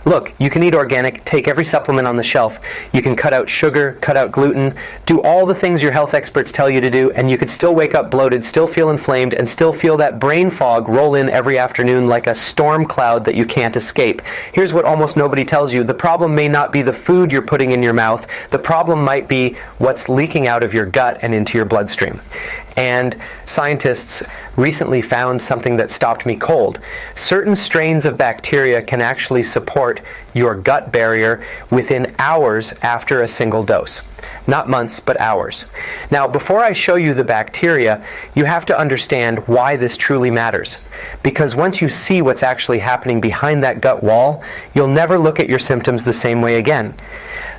Look, you can eat organic, take every supplement on the shelf, you can cut out sugar, cut out gluten, do all the things your health experts tell you to do, and you could still wake up bloated, still feel inflamed, and still feel that brain fog roll in every afternoon like a storm cloud that you can't escape. Here's what almost nobody tells you. The problem may not be the food you're putting in your mouth. The problem might be what's leaking out of your gut and into your bloodstream. And scientists recently found something that stopped me cold. Certain strains of bacteria can actually support your gut barrier within hours after a single dose. Not months, but hours. Now, before I show you the bacteria, you have to understand why this truly matters. Because once you see what's actually happening behind that gut wall, you'll never look at your symptoms the same way again.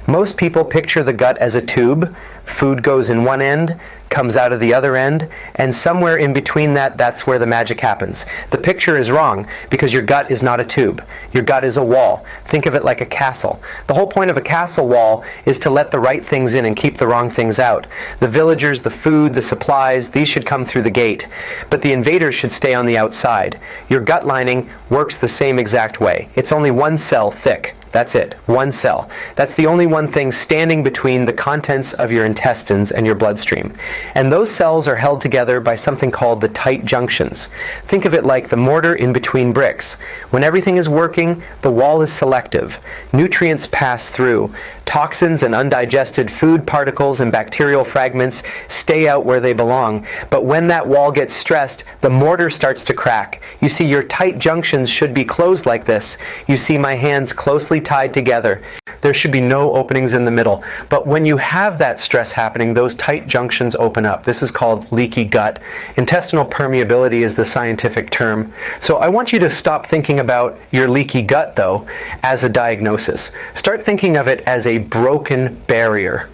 Most people picture the gut as a tube. Food goes in one end, comes out of the other end, and somewhere in between that, that's where the magic happens. The picture is wrong because your gut is not a tube. Your gut is a wall. Think of it like a castle. The whole point of a castle wall is to let the right things in and keep the wrong things out. The villagers, the food, the supplies, these should come through the gate, but the invaders should stay on the outside. Your gut lining works the same exact way. It's only one cell thick. That's it, one cell. That's the only one thing standing between the contents of your intestines and your bloodstream. And those cells are held together by something called the tight junctions. Think of it like the mortar in between bricks. When everything is working, the wall is selective. Nutrients pass through. Toxins and undigested food particles and bacterial fragments stay out where they belong. But when that wall gets stressed, the mortar starts to crack. You see, your tight junctions should be closed like this. You see my hands closely tied together. There should be no openings in the middle. But when you have that stress happening, those tight junctions open up. This is called leaky gut. Intestinal permeability is the scientific term. So I want you to stop thinking about your leaky gut, though, as a diagnosis. Start thinking of it as a broken barrier.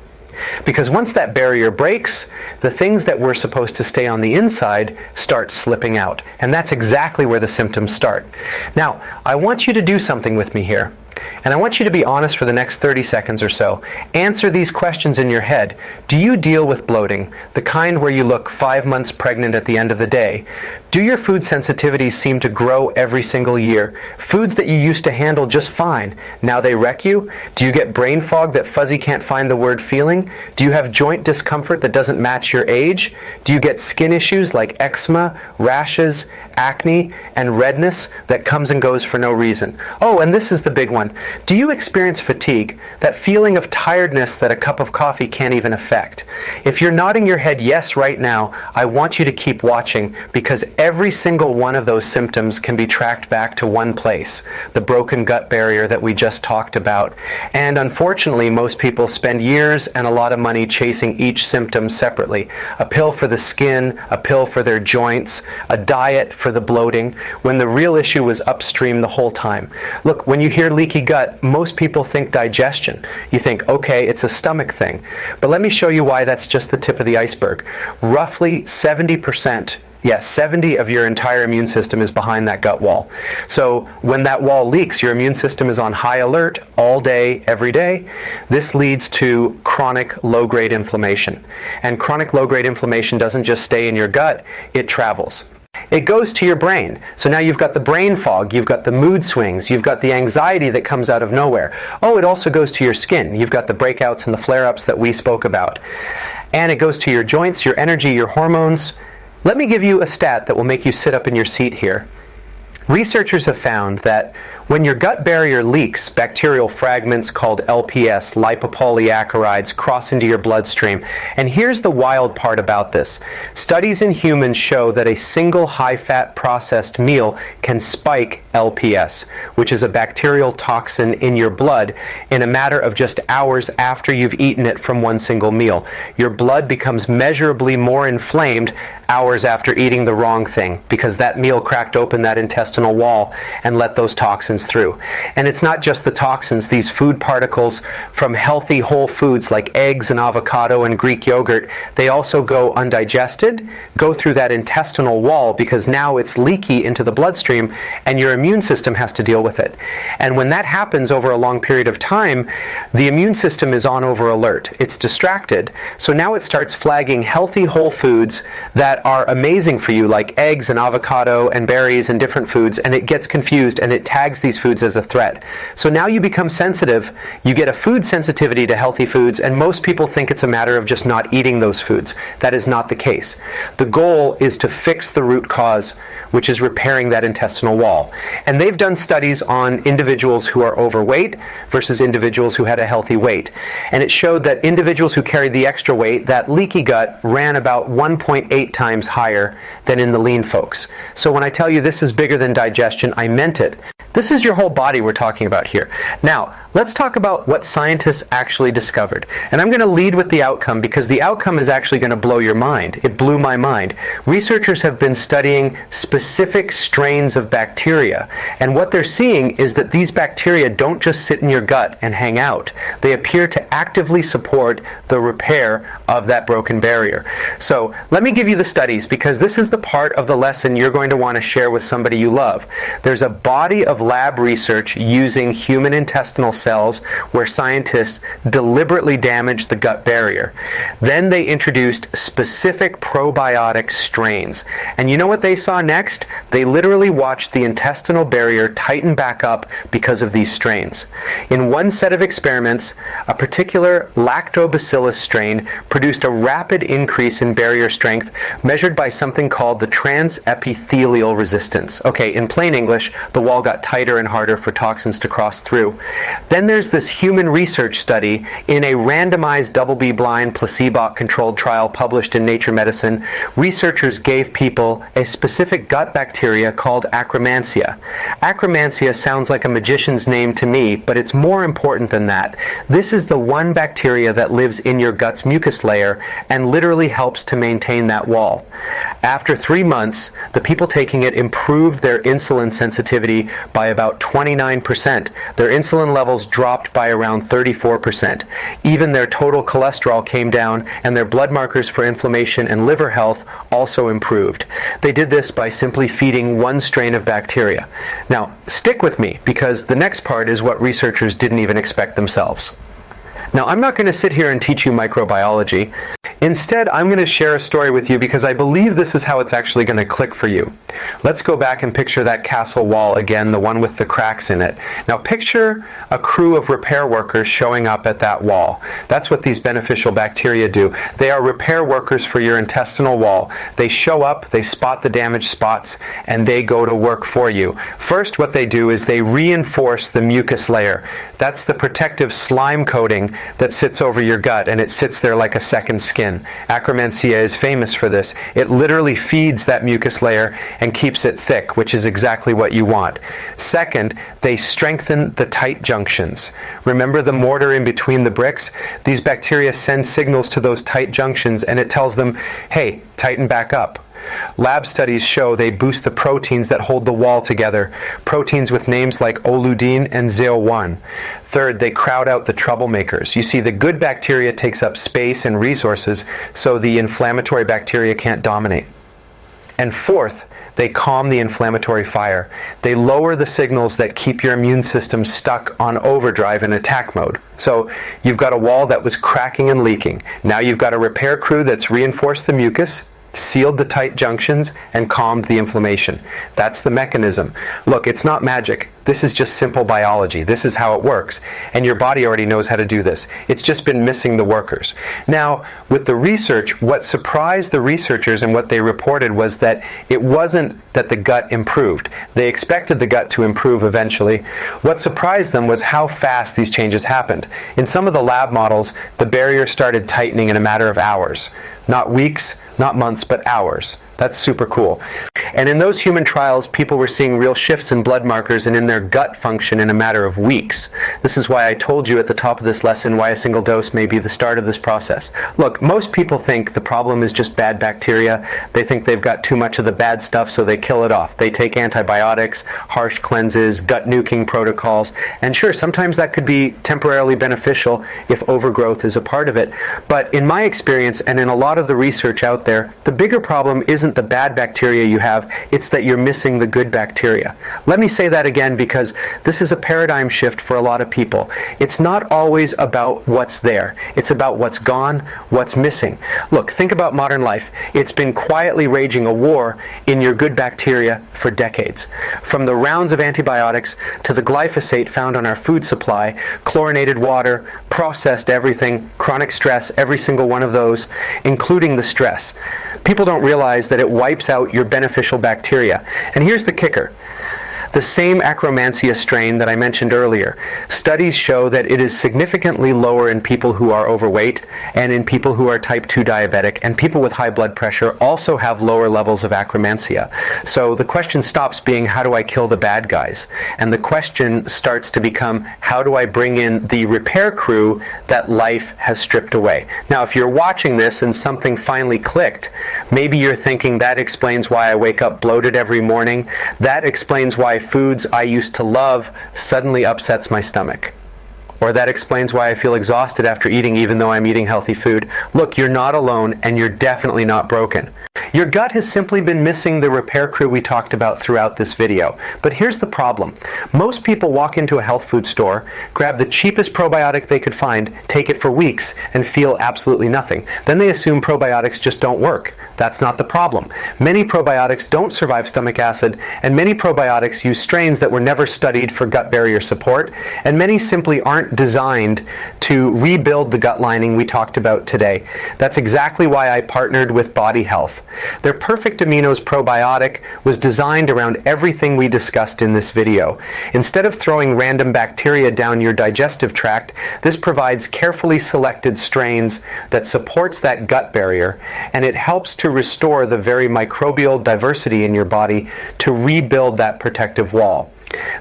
Because once that barrier breaks, the things that were supposed to stay on the inside start slipping out. And that's exactly where the symptoms start. Now, I want you to do something with me here. And I want you to be honest for the next 30 seconds or so. Answer these questions in your head. Do you deal with bloating, the kind where you look 5 months pregnant at the end of the day? Do your food sensitivities seem to grow every single year? Foods that you used to handle just fine, now they wreck you? Do you get brain fog that Fuzzy can't find the word feeling? Do you have joint discomfort that doesn't match your age? Do you get skin issues like eczema, rashes, acne, and redness that comes and goes for no reason? Oh, and this is the big one. Do you experience fatigue, that feeling of tiredness that a cup of coffee can't even affect? If you're nodding your head yes right now, I want you to keep watching, because every single one of those symptoms can be tracked back to one place, the broken gut barrier that we just talked about. And unfortunately, most people spend years and a lot of money chasing each symptom separately. A pill for the skin, a pill for their joints, a diet for the bloating, when the real issue was upstream the whole time. Look, when you hear leaky gut, most people think digestion. You think, okay, it's a stomach thing. But let me show you why that's just the tip of the iceberg. Roughly 70%, yes, 70 of your entire immune system is behind that gut wall. So when that wall leaks, your immune system is on high alert all day, every day. This leads to chronic low-grade inflammation. And chronic low-grade inflammation doesn't just stay in your gut, it travels. It goes to your brain. So now you've got the brain fog, you've got the mood swings, you've got the anxiety that comes out of nowhere. Oh, it also goes to your skin. You've got the breakouts and the flare-ups that we spoke about. And it goes to your joints, your energy, your hormones. Let me give you a stat that will make you sit up in your seat here. Researchers have found that when your gut barrier leaks, bacterial fragments called LPS, lipopolysaccharides, cross into your bloodstream. And here's the wild part about this. Studies in humans show that a single high-fat processed meal can spike LPS, which is a bacterial toxin in your blood, in a matter of just hours after you've eaten it from one single meal. Your blood becomes measurably more inflamed hours after eating the wrong thing, because that meal cracked open that intestinal wall and let those toxins through. And it's not just the toxins, these food particles from healthy whole foods like eggs and avocado and Greek yogurt, they also go undigested, go through that intestinal wall, because now it's leaky into the bloodstream and your immune system has to deal with it. And when that happens over a long period of time, the immune system is on over alert. It's distracted. So now it starts flagging healthy whole foods that are amazing for you, like eggs and avocado and berries and different foods, and it gets confused and it tags these foods as a threat. So now you become sensitive, you get a food sensitivity to healthy foods, and most people think it's a matter of just not eating those foods. That is not the case. The goal is to fix the root cause, which is repairing that intestinal wall. And they've done studies on individuals who are overweight versus individuals who had a healthy weight. And it showed that individuals who carried the extra weight, that leaky gut ran about 1.8 times higher than in the lean folks. So when I tell you this is bigger than digestion, I meant it. This is your whole body we're talking about here. Now, let's talk about what scientists actually discovered. And I'm going to lead with the outcome because the outcome is actually going to blow your mind. It blew my mind. Researchers have been studying specific strains of bacteria. And what they're seeing is that these bacteria don't just sit in your gut and hang out. They appear to actively support the repair of that broken barrier. So let me give you the studies because this is the part of the lesson you're going to want to share with somebody you love. There's a body of lab research using human intestinal cells where scientists deliberately damaged the gut barrier. Then they introduced specific probiotic strains. And you know what they saw next? They literally watched the intestinal barrier tighten back up because of these strains. In one set of experiments, a particular lactobacillus strain produced a rapid increase in barrier strength measured by something called the transepithelial resistance. Okay, in plain English, the wall got tighter and harder for toxins to cross through. Then there's this human research study in a randomized double-blind placebo-controlled trial published in Nature Medicine. Researchers gave people a specific gut bacteria called Akkermansia. Akkermansia sounds like a magician's name to me, but it's more important than that. This is the one bacteria that lives in your gut's mucus layer and literally helps to maintain that wall. After 3 months, the people taking it improved their insulin sensitivity by about 29%. Their insulin levels dropped by around 34%. Even their total cholesterol came down, and their blood markers for inflammation and liver health also improved. They did this by simply feeding one strain of bacteria. Now, stick with me, because the next part is what researchers didn't even expect themselves. Now, I'm not going to sit here and teach you microbiology. Instead, I'm going to share a story with you because I believe this is how it's actually going to click for you. Let's go back and picture that castle wall again, the one with the cracks in it. Now picture a crew of repair workers showing up at that wall. That's what these beneficial bacteria do. They are repair workers for your intestinal wall. They show up, they spot the damaged spots, and they go to work for you. First, what they do is they reinforce the mucus layer. That's the protective slime coating that sits over your gut, and it sits there like a second skin. Akkermansia is famous for this. It literally feeds that mucus layer and keeps it thick, which is exactly what you want. Second, they strengthen the tight junctions. Remember the mortar in between the bricks? These bacteria send signals to those tight junctions, and it tells them, hey, tighten back up. Lab studies show they boost the proteins that hold the wall together, proteins with names like oleudine and ZEO1. Third, they crowd out the troublemakers. You see, the good bacteria takes up space and resources, so the inflammatory bacteria can't dominate. And fourth, they calm the inflammatory fire. They lower the signals that keep your immune system stuck on overdrive in attack mode. So you've got a wall that was cracking and leaking. Now you've got a repair crew that's reinforced the mucus, sealed the tight junctions, and calmed the inflammation. That's the mechanism. Look, it's not magic. This is just simple biology. This is how it works. And your body already knows how to do this. It's just been missing the workers. Now, with the research, what surprised the researchers and what they reported was that it wasn't that the gut improved. They expected the gut to improve eventually. What surprised them was how fast these changes happened. In some of the lab models, the barrier started tightening in a matter of hours. Not weeks, not months, but hours. That's super cool. And in those human trials, people were seeing real shifts in blood markers and in their gut function in a matter of weeks. This is why I told you at the top of this lesson why a single dose may be the start of this process. Look, most people think the problem is just bad bacteria. They think they've got too much of the bad stuff, so they kill it off. They take antibiotics, harsh cleanses, gut nuking protocols, and sure, sometimes that could be temporarily beneficial if overgrowth is a part of it. But in my experience, and in a lot of the research out there, the bigger problem isn't the bad bacteria you have, it's that you're missing the good bacteria. Let me say that again because this is a paradigm shift for a lot of of people. It's not always about what's there. It's about what's gone, what's missing. Look, think about modern life. It's been quietly raging a war in your good bacteria for decades. From the rounds of antibiotics to the glyphosate found on our food supply, chlorinated water, processed everything, chronic stress, every single one of those, including the stress. People don't realize that it wipes out your beneficial bacteria. And here's the kicker. The same Akkermansia strain that I mentioned earlier, studies show that it is significantly lower in people who are overweight and in people who are type 2 diabetic, and people with high blood pressure also have lower levels of Akkermansia. So the question stops being, how do I kill the bad guys? And the question starts to become, how do I bring in the repair crew that life has stripped away? Now, if you're watching this and something finally clicked, maybe you're thinking, that explains why I wake up bloated every morning. That explains why foods I used to love suddenly upsets my stomach. Or that explains why I feel exhausted after eating even though I'm eating healthy food. Look, you're not alone, and you're definitely not broken. Your gut has simply been missing the repair crew we talked about throughout this video. But here's the problem. Most people walk into a health food store, grab the cheapest probiotic they could find, take it for weeks, and feel absolutely nothing. Then they assume probiotics just don't work. That's not the problem. Many probiotics don't survive stomach acid, and many probiotics use strains that were never studied for gut barrier support, and many simply aren't designed to rebuild the gut lining we talked about today. That's exactly why I partnered with Body Health. Their Perfect Aminos probiotic was designed around everything we discussed in this video. Instead of throwing random bacteria down your digestive tract, this provides carefully selected strains that supports that gut barrier, and it helps to restore the very microbial diversity in your body to rebuild that protective wall.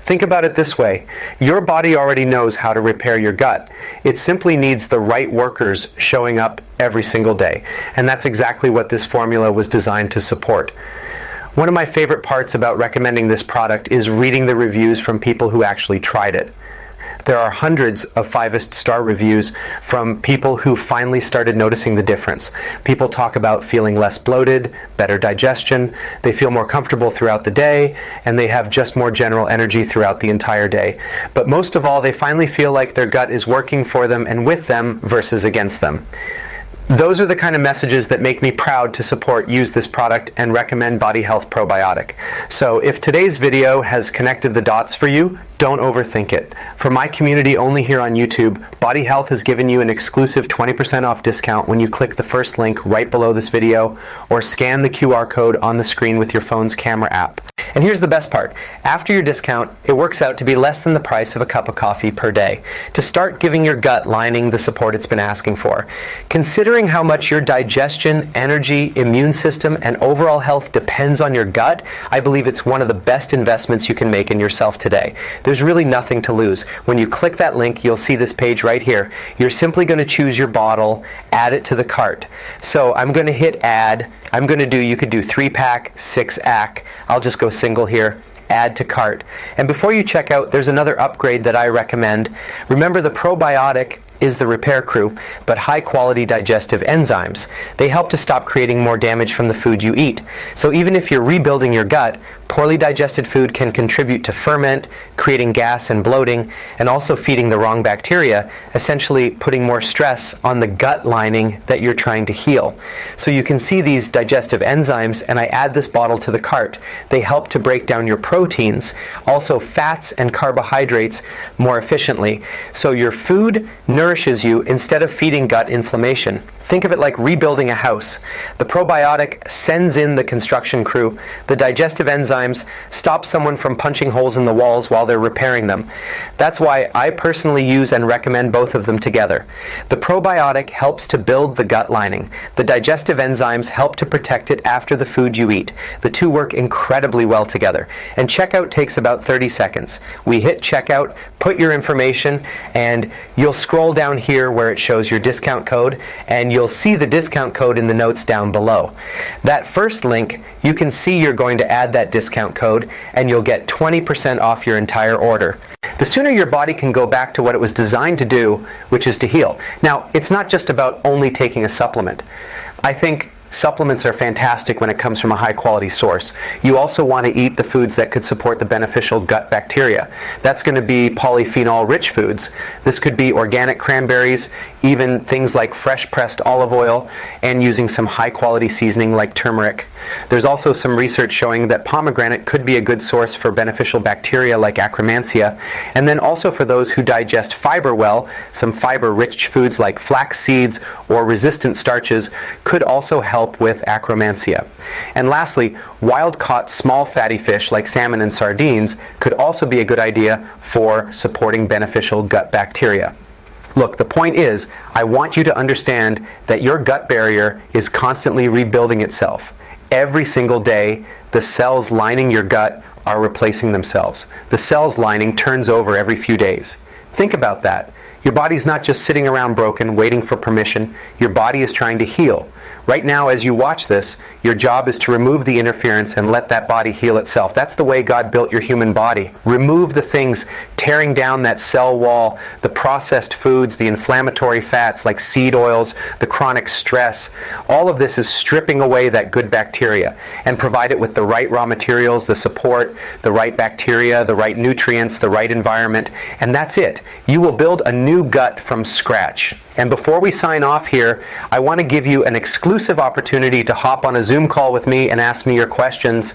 Think about it this way. Your body already knows how to repair your gut. It simply needs the right workers showing up every single day. And that's exactly what this formula was designed to support. One of my favorite parts about recommending this product is reading the reviews from people who actually tried it. There are hundreds of 5-star reviews from people who finally started noticing the difference. People talk about feeling less bloated, better digestion, they feel more comfortable throughout the day, and they have just more general energy throughout the entire day. But most of all, they finally feel like their gut is working for them and with them versus against them. Those are the kind of messages that make me proud to support Use This Product and recommend Body Health Probiotic. So if today's video has connected the dots for you, don't overthink it. For my community only here on YouTube, Body Health has given you an exclusive 20% off discount when you click the first link right below this video or scan the QR code on the screen with your phone's camera app. And here's the best part. After your discount, it works out to be less than the price of a cup of coffee per day to start giving your gut lining the support it's been asking for. Considering how much your digestion, energy, immune system, and overall health depends on your gut, I believe it's one of the best investments you can make in yourself today. There's really nothing to lose. When you click that link, you'll see this page right here. You're simply going to choose your bottle, add it to the cart. So I'm going to hit add. You could do 3-pack, 6-pack. I'll just go single here. Add to cart. And before you check out, there's another upgrade that I recommend. Remember, the probiotic is the repair crew, but high-quality digestive enzymes. They help to stop creating more damage from the food you eat. So even if you're rebuilding your gut, poorly digested food can contribute to ferment, creating gas and bloating, and also feeding the wrong bacteria, essentially putting more stress on the gut lining that you're trying to heal. So you can see these digestive enzymes, and I add this bottle to the cart. They help to break down your proteins, also fats and carbohydrates more efficiently. So your food nourishes you instead of feeding gut inflammation. Think of it like rebuilding a house. The probiotic sends in the construction crew. The digestive enzymes stop someone from punching holes in the walls while they're repairing them. That's why I personally use and recommend both of them together. The probiotic helps to build the gut lining. The digestive enzymes help to protect it after the food you eat. The two work incredibly well together. And checkout takes about 30 seconds. We hit checkout, put your information, and you'll scroll down here where it shows your discount code, and you'll see the discount code in the notes down below. That first link, you can see you're going to add that discount code, and you'll get 20% off your entire order. The sooner your body can go back to what it was designed to do, which is to heal. Now, it's not just about only taking a supplement. I think Supplements are fantastic when it comes from a high quality source. You also want to eat the foods that could support the beneficial gut bacteria. That's going to be polyphenol rich foods. This could be organic cranberries, even things like fresh pressed olive oil, and using some high quality seasoning like turmeric. There's also some research showing that pomegranate could be a good source for beneficial bacteria like Akkermansia. And then also for those who digest fiber well, some fiber rich foods like flax seeds or resistant starches could also help with Akkermansia. And lastly, wild caught small fatty fish like salmon and sardines could also be a good idea for supporting beneficial gut bacteria. Look, the point is, I want you to understand that your gut barrier is constantly rebuilding itself. Every single day, the cells lining your gut are replacing themselves. The cells lining turns over every few days. Think about that. Your body's not just sitting around broken, waiting for permission. Your body is trying to heal. Right now, as you watch this, your job is to remove the interference and let that body heal itself. That's the way God built your human body. Remove the things tearing down that cell wall, the processed foods, the inflammatory fats like seed oils, the chronic stress. All of this is stripping away that good bacteria and provide it with the right raw materials, the support, the right bacteria, the right nutrients, the right environment, and that's it. You will build a new gut from scratch. And before we sign off here, I want to give you an exclusive opportunity to hop on a Zoom call with me and ask me your questions.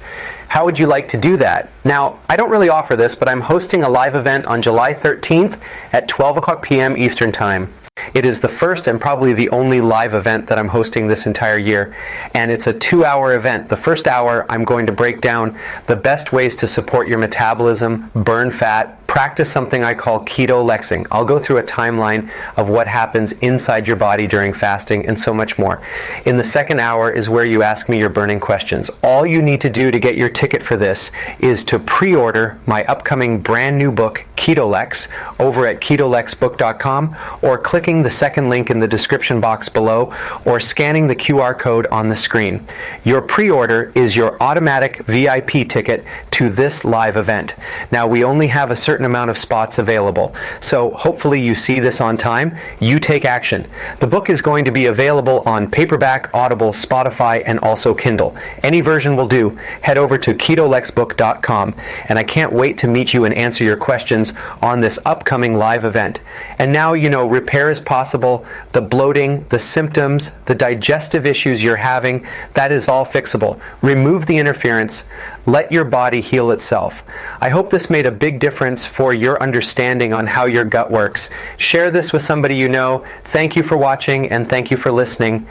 How would you like to do that? Now, I don't really offer this, but I'm hosting a live event on July 13th at 12 o'clock p.m. Eastern Time. It is the first and probably the only live event that I'm hosting this entire year, and it's a 2-hour event. The first hour, I'm going to break down the best ways to support your metabolism, burn fat, practice something I call keto-lexing. I'll go through a timeline of what happens inside your body during fasting and so much more. In the second hour is where you ask me your burning questions. All you need to do to get your ticket for this is to pre-order my upcoming brand new book, Keto-Lex, over at ketolexbook.com, or clicking the second link in the description box below, or scanning the QR code on the screen. Your pre-order is your automatic VIP ticket to this live event. Now, we only have a certain amount of spots available, so hopefully you see this on time. You take action. The book is going to be available on paperback, Audible, Spotify, and also Kindle. Any version will do. Head over to ketolexbook.com, and I can't wait to meet you and answer your questions on this upcoming live event. And now you know repair is possible. The bloating, the symptoms, the digestive issues you're having, that is all fixable. Remove the interference. Let your body heal itself. I hope this made a big difference for your understanding on how your gut works. Share this with somebody you know. Thank you for watching, and thank you for listening.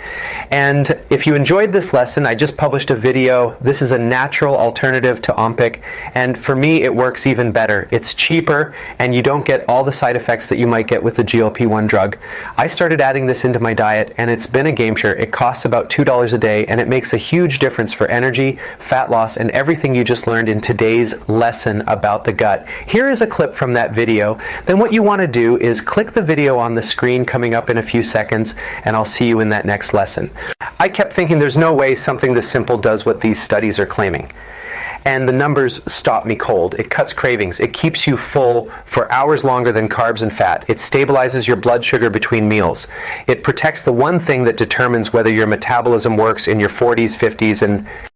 And if you enjoyed this lesson, I just published a video. This is a natural alternative to Ompic, and for me it works even better. It's cheaper, and you don't get all the side effects that you might get with the GLP-1 drug. I started adding this into my diet, and it's been a game changer. It costs about $2 a day, and it makes a huge difference for energy, fat loss, and everything you just learned in today's lesson about the gut. Here is a clip from that video. Then what you want to do is click the video on the screen coming up in a few seconds, and I'll see you in that next lesson. I kept thinking there's no way something this simple does what these studies are claiming. And the numbers stop me cold. It cuts cravings. It keeps you full for hours longer than carbs and fat. It stabilizes your blood sugar between meals. It protects the one thing that determines whether your metabolism works in your 40s, 50s, and